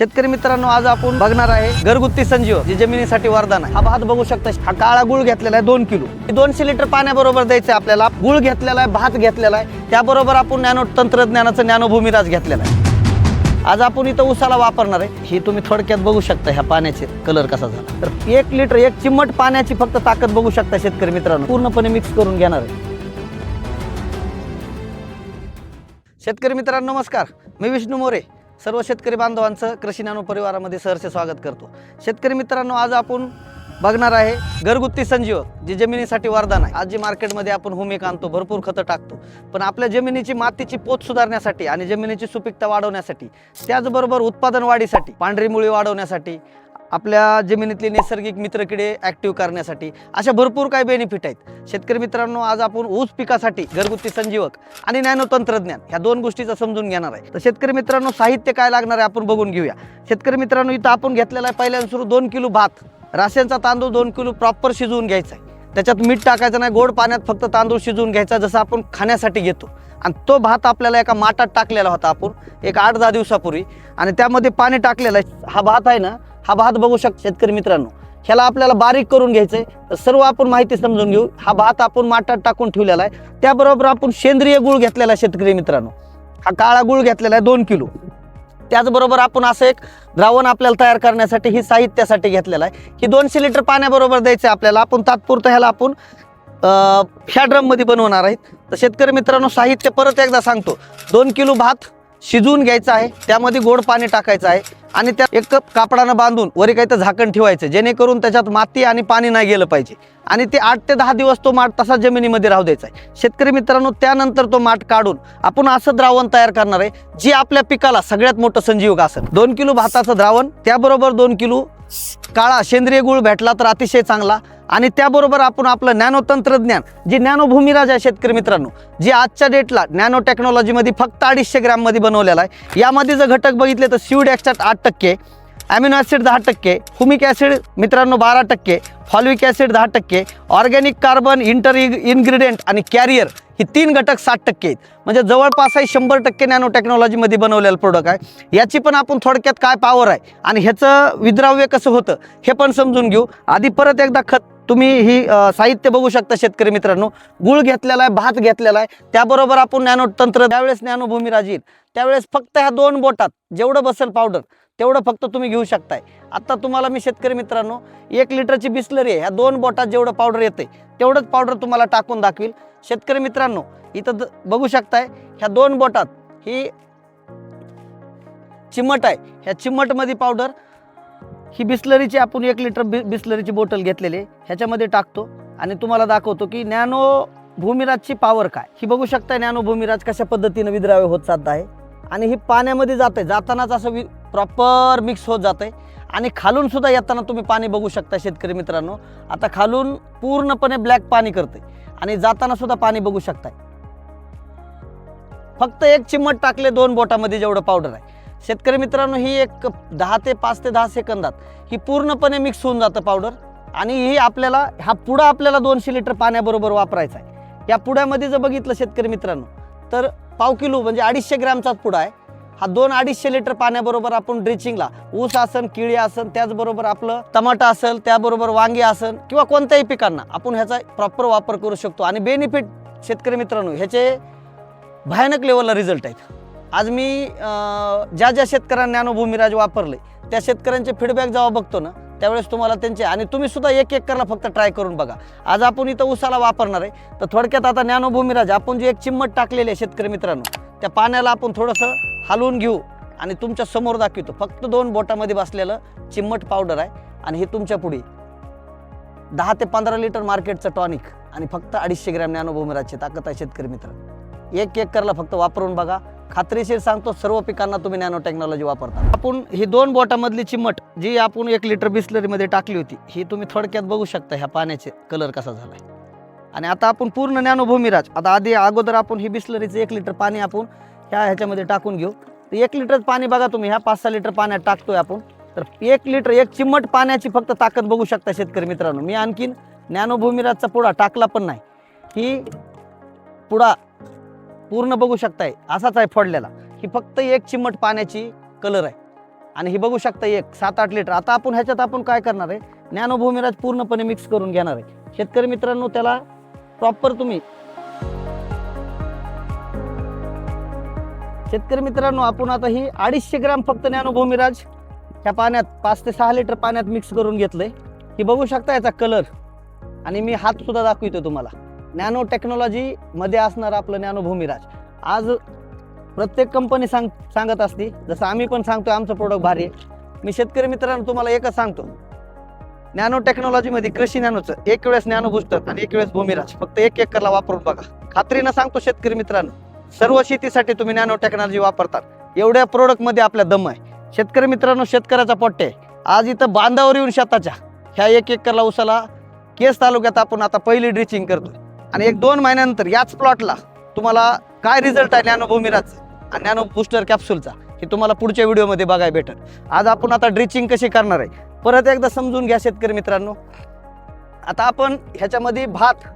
शेतकरी मित्रांनो, आज आपण बघणार आहे घरगुती संजीव, जी जमिनीसाठी वरदान आहे। हा भात बघू शकता, हा काळा गुळ घेतलेला आहे 2 किलो। 200 लिटर पाण्याबरोबर द्यायचं आपल्याला। गुळ घेतलेला आहे, भात घेतलेला आहे, त्याबरोबर आपण नॅनो तंत्रज्ञानाचं नॅनो भूमिराज घेतलेला आहे। आज आपण इथं उसाला वापरणार आहे। ही तुम्ही थोडक्यात बघू शकता ह्या पाण्याचे कलर कसा झाला। तर 1 लिटर 1 चिमट पाण्याची फक्त ताकद बघू शकता शेतकरी मित्रांनो। पूर्णपणे मिक्स करून घेणार आहे। शेतकरी मित्रांनो नमस्कार, मी विष्णू मोरे सर्व शेतकरी बांधवांचं कृषी नॅनो परिवारामध्ये सहर्ष स्वागत करतो। शेतकरी मित्रांनो, आज आपण बघणार आहे घरगुती संजीव, जी जमिनीसाठी वरदान आहे। आज जी मार्केटमध्ये आपण हुमिक आणतो, भरपूर खतं टाकतो, पण आपल्या जमिनीची मातीची पोत सुधारण्यासाठी आणि जमिनीची सुपीकता वाढवण्यासाठी, त्याचबरोबर उत्पादन वाढीसाठी, पांढरी मुळी वाढवण्यासाठी, आपल्या जमिनीतले नैसर्गिक मित्रकिडे ॲक्टिव्ह करण्यासाठी अशा भरपूर काही बेनिफिट आहेत। शेतकरी मित्रांनो, आज आपण ऊस पिकासाठी घरगुती संजीवक आणि नॅनो तंत्रज्ञान ह्या दोन गोष्टीचा समजून घेणार आहे। तर शेतकरी मित्रांनो, साहित्य काय लागणार आहे आपण बघून घेऊया। शेतकरी मित्रांनो, इथं आपण घेतलेला आहे पहिल्यांदा सुरू 2 किलो भात, राशनचा तांदूळ 2 किलो प्रॉपर शिजवून घ्यायचा आहे। त्याच्यात मीठ टाकायचं नाही, गोड पाण्यात फक्त तांदूळ शिजवून घ्यायचा, जसं आपण खाण्यासाठी घेतो। आणि तो भात आपल्याला एका माठात टाकलेला होता आपण एक 8-10 दिवसापूर्वी, आणि त्यामध्ये पाणी टाकलेलं आहे। हा भात आहे ना, हा भात बघू शकता शेतकरी मित्रांनो, ह्याला आपल्याला बारीक करून घ्यायचंय। तर सर्व आपण माहिती समजून घेऊ। हा भात आपण माठात टाकून ठेवलेला आहे। त्याबरोबर आपण सेंद्रिय गुळ घेतलेला आहे शेतकरी मित्रांनो। हा काळा गुळ घेतलेला आहे 2 किलो। त्याचबरोबर आपण असं एक द्रावण आपल्याला तयार करण्यासाठी ही साहित्यासाठी घेतलेला आहे। ही 200 लिटर पाण्याबरोबर द्यायचं आहे आपल्याला। आपण तात्पुरतं ह्याला आपण ह्या ड्रममध्ये बनवणार आहेत। तर शेतकरी मित्रांनो, साहित्य परत एकदा सांगतो। 2 किलो भात शिजवून घ्यायचा आहे, त्यामध्ये गोड पाणी टाकायचं आहे, आणि त्या एक कप कापडानं बांधून वरी काही तर झाकण ठेवायचं, जेणेकरून त्याच्यात माती आणि पाणी नाही गेलं पाहिजे। आणि ते 8 ते 10 दिवस तो माठ तसा जमिनीमध्ये राहू द्यायचा आहे शेतकरी मित्रांनो। त्यानंतर तो माठ काढून आपण असं द्रावण तयार करणार आहे, जे आपल्या पिकाला सगळ्यात मोठं संजीवक असेल। 2 किलो भाताचं द्रावण, त्याबरोबर 2 किलो काळा सेंद्रिय गुळ भेटला तर अतिशय चांगला, आणि त्याबरोबर आपण आपलं नॅनो तंत्रज्ञान, जे नॅनो भूमिराज आहे शेतकरी मित्रांनो, जे आजच्या डेटला नॅनो टेक्नॉलॉजीमध्ये फक्त 250 ग्रॅममध्ये बनवलेला आहे। यामध्ये जर घटक बघितले तर seed extract 8%, amino acid 10%, humic acid मित्रांनो 12%, folic acid 10%, organic carbon ingredient आणि कॅरियर ही 3 घटक 60% आहेत। म्हणजे जवळपास 100% नॅनो टेक्नॉलॉजीमध्ये बनवलेलं प्रोडक्ट आहे। याची पण आपण थोडक्यात काय पॉवर आहे आणि ह्याचं विद्राव्य कसं होतं हे पण समजून घेऊ। आधी परत एकदा तुम्ही ही साहित्य बघू शकता शेतकरी मित्रांनो। गुळ घेतलेला आहे, भात घेतलेला आहे, त्याबरोबर आपण नॅनो तंत्र, त्यावेळेस नॅनो भूमिराज येईल त्यावेळेस फक्त ह्या 2 बोटात जेवढं बसेल पावडर तेवढं फक्त तुम्ही घेऊ शकताय। आता तुम्हाला मी शेतकरी मित्रांनो 1 लिटरची बिस्लरी आहे, ह्या 2 बोटात जेवढं पावडर येते तेवढंच पावडर तुम्हाला टाकून दाखवील। शेतकरी मित्रांनो, इथं बघू शकताय ह्या 2 बोटात ही चिमट आहे, ह्या चिमटमध्ये पावडर ही बिस्लरीची आपण 1 लिटर बिस्लरीची बॉटल घेतलेली आहे, ह्याच्यामध्ये टाकतो आणि तुम्हाला दाखवतो की नॅनो भूमिराजची पॉवर काय। ही बघू शकता नॅनो भूमिराज कशा पद्धतीने विद्राव्य होत चालत आहे, आणि ही पाण्यामध्ये जाते, जातानाच असं प्रॉपर मिक्स होत जाते, आणि खालून सुद्धा येताना तुम्ही पाणी बघू शकता शेतकरी मित्रांनो। आता खालून पूर्णपणे ब्लॅक पाणी करते, आणि जाताना सुद्धा पाणी बघू शकताय। फक्त 1 चिमट टाकले 2 बोटामध्ये जेवढं पावडर आहे शेतकरी मित्रांनो, ही एक 5 ते 10 सेकंदात ही पूर्णपणे मिक्स होऊन जातं पावडर। आणि ही आपल्याला हा पुडा आपल्याला 200 लिटर पाण्याबरोबर वापरायचा आहे। या पुड्यामध्ये जर बघितलं शेतकरी मित्रांनो तर पाव किलो म्हणजे 250 ग्रॅमचाच पुडा आहे हा। 2-250 लिटर पाण्याबरोबर आपण ड्रिचिंगला ऊस असन, केळी असन, त्याचबरोबर आपलं टमाटा असेल, त्याबरोबर वांगी असन, किंवा कोणत्याही पिकांना आपण ह्याचा प्रॉपर वापर करू शकतो। आणि बेनिफिट शेतकरी मित्रांनो ह्याचे भयानक लेवलला रिझल्ट आहेत। आज मी ज्या शेतकऱ्यांना नॅनो भूमिराज वापरले त्या शेतकऱ्यांचे फीडबॅक जेव्हा बघतो ना, त्यावेळेस तुम्हाला त्यांचे, आणि तुम्ही सुद्धा एक करला फक्त ट्राय करून बघा। आज आपण इथं उसाला वापरणार आहे, तर थोडक्यात आता नॅनो भूमिराज आपण जे 1 चिमट टाकलेले आहे शेतकरी मित्रांनो, त्या पाण्याला आपण थोडंसं हलवून घेऊ आणि तुमच्या समोर दाखवतो। फक्त 2 बोटामध्ये बसलेलं चिमट पावडर आहे, आणि हे तुमच्या पुढे 10 ते 15 लिटर मार्केटचं टॉनिक, आणि फक्त 250 ग्रॅम नॅनो भूमिराजची ताकद आहे शेतकरी मित्रांनो। एक करला फक्त वापरून बघा, खात्रीशीर सांगतो सर्व पिकांना तुम्ही नॅनो टेक्नॉलॉजी वापरता। आपण ही 2 बोटामधली चिमट जी आपण 1 लिटर बिस्लरीमध्ये टाकली होती, ही तुम्ही थोडक्यात बघू शकता ह्या पाण्याचे कलर कसा झालाय। आणि आता आपण पूर्ण नॅनो भूमिराज, आता अगोदर आपण ही बिस्लरीचं 1 लिटर पाणी आपण ह्याच्यामध्ये टाकून घेऊ। तर 1 लिटर पाणी बघा तुम्ही ह्या 5-6 लिटर पाण्यात टाकतोय आपण, तर 1 लिटर 1 चिमट पाण्याची फक्त ताकद बघू शकता शेतकरी मित्रांनो। मी आणखीन नॅनो भूमिराजचा पुडा टाकला पण नाही, ही पुडा पूर्ण बघू शकताय असाच आहे फोडलेला। ही फक्त 1 चिमट पाण्याची कलर आहे, आणि ही बघू शकता एक 7-8 लिटर. आता आपण ह्याच्यात आपण काय करणार आहे, नॅनो भूमिराज पूर्णपणे मिक्स करून घेणार आहे. शेतकरी मित्रांनो, त्याला प्रॉपर तुम्ही शेतकरी मित्रांनो, आपण आता ही 250 ग्रॅम फक्त नॅनो भूमिराज ह्या पाण्यात 5 ते 6 लिटर पाण्यात मिक्स करून घेतलंय. ही बघू शकता याचा कलर, आणि मी हात सुद्धा दाखवतो तुम्हाला. नॅनो टेक्नॉलॉजी मध्ये असणार आपलं नॅनो भूमिराज. आज प्रत्येक कंपनी सांगत असते, जसं आम्ही पण सांगतो आमचं प्रोडक्ट भारी आहे. मी शेतकरी मित्रांनो तुम्हाला एकच सांगतो, नॅनो टेक्नॉलॉजीमध्ये कृषी नॅनोचं एक वेळेस नॅनो बुस्टर आणि एक वेळेस भूमिराज फक्त 1 एकरला वापरून बघा. खात्रीनं सांगतो शेतकरी मित्रांनो, सर्व शेतीसाठी तुम्ही नॅनो टेक्नॉलॉजी वापरतात, एवढ्या प्रोडक्टमध्ये आपल्या दम आहे. शेतकरी मित्रांनो, शेतकऱ्याचा पोट्टे आहे. आज इथं बांधावर येऊन शेताच्या ह्या 1 एकरला उसाला केस तालुक्यात आपण आता पहिली ड्रिचिंग करतोय, आणि 1-2 महिन्यानंतर याच प्लॉटला तुम्हाला काय रिझल्ट आहे नॅनो भूमिराज आणि नॅनो बूस्टर कॅप्सूलचा हे तुम्हाला पुढच्या व्हिडिओमध्ये बघायला भेटेल. आज आपण आता ड्रिचिंग कशी करणार आहे परत एकदा समजून घ्या शेतकरी मित्रांनो. आता आपण ह्याच्यामध्ये भात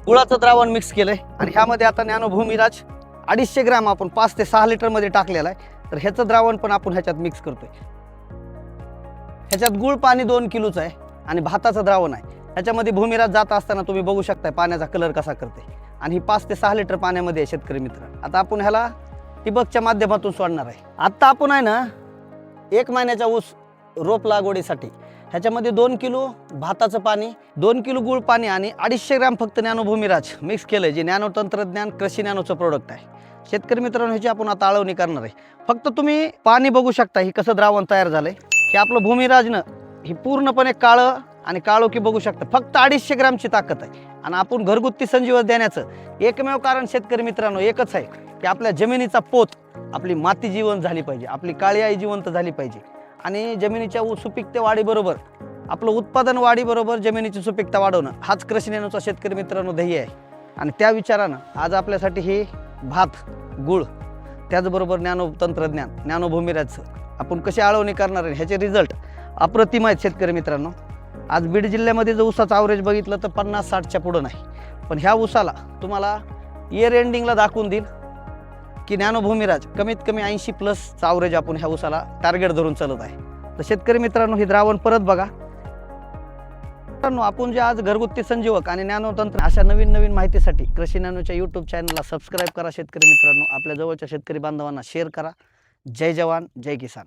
गुळाचं द्रावण मिक्स केलंय, आणि ह्यामध्ये आता नॅनो भूमिराज 250 ग्रॅम आपण 5 ते 6 लिटरमध्ये टाकलेलं आहे. तर ह्याचं द्रावण पण आपण ह्याच्यात मिक्स करतोय. ह्याच्यात गुळ पाणी 2 किलोचं आहे आणि भाताचं द्रावण आहे. ह्याच्यामध्ये भूमिराज जात असताना तुम्ही बघू शकता पाण्याचा कलर कसा करते, आणि ही 5 ते 6 लिटर पाण्यामध्ये आहे शेतकरी मित्र. आता आपण ह्याला ठिबकच्या माध्यमातून सोडणार आहे. आत्ता आपण आहे ना 1 महिन्याचा ऊस रोप लागवडीसाठी ह्याच्यामध्ये 2 किलो भाताचं पाणी, 2 किलो गुळ पाणी आणि 250 ग्रॅम फक्त नॅनो भूमिराज मिक्स केलंय, जे नॅनो तंत्रज्ञान कृषी नॅनोचं प्रोडक्ट आहे. शेतकरी मित्रांनो, ह्याची आपण आता आळवणी करणार आहे. फक्त तुम्ही पाणी बघू शकता ही कसं द्रावण तयार झालंय. हे आपलं भूमिराजनं ही पूर्णपणे काळं आणि काळोखी बघू शकता. फक्त 250 ग्रॅमची ताकद आहे, आणि आपण घरगुती संजीवन देण्याचं एकमेव कारण शेतकरी मित्रांनो एकच आहे की आपल्या जमिनीचा पोत, आपली माती जिवंत झाली पाहिजे, आपली काळी आई जिवंत झाली पाहिजे, आणि जमिनीच्या सुपीकता वाढीबरोबर आपलं उत्पादन वाढीबरोबर जमिनीची सुपीकता वाढवणं हाच कृषी नॅनोचा शेतकरी मित्रांनो ध्येय आहे. आणि त्या विचारानं आज आपल्यासाठी हे भात, गुळ, त्याचबरोबर नॅनो तंत्रज्ञान नॅनो भूमिराजचं आपण कशी आळवणी करणार आहे ह्याचे रिझल्ट अप्रतिम आहेत शेतकरी मित्रांनो. आज बीड जिल्ह्यामध्ये जर ऊसाचं ॲव्हरेज बघितलं तर 50-60च्या पुढं नाही, पण ह्या ऊसाला तुम्हाला इयर एंडिंगला दाखवून देईल की नॅनो भूमिराज कमीत कमी 80+ ॲव्हरेज आपण ह्या ऊसाला टार्गेट धरून चालत आहे. तर शेतकरी मित्रांनो, हे द्रावण परत बघा. मित्रांनो, आपण जे आज घरगुती संजीवक आणि नॅनो तंत्र अशा नवीन माहितीसाठी कृषी नॅनोच्या यूट्यूब चॅनलला सबस्क्राईब करा शेतकरी मित्रांनो. आपल्या जवळच्या शेतकरी बांधवांना शेअर करा. जय जवान, जय किसान.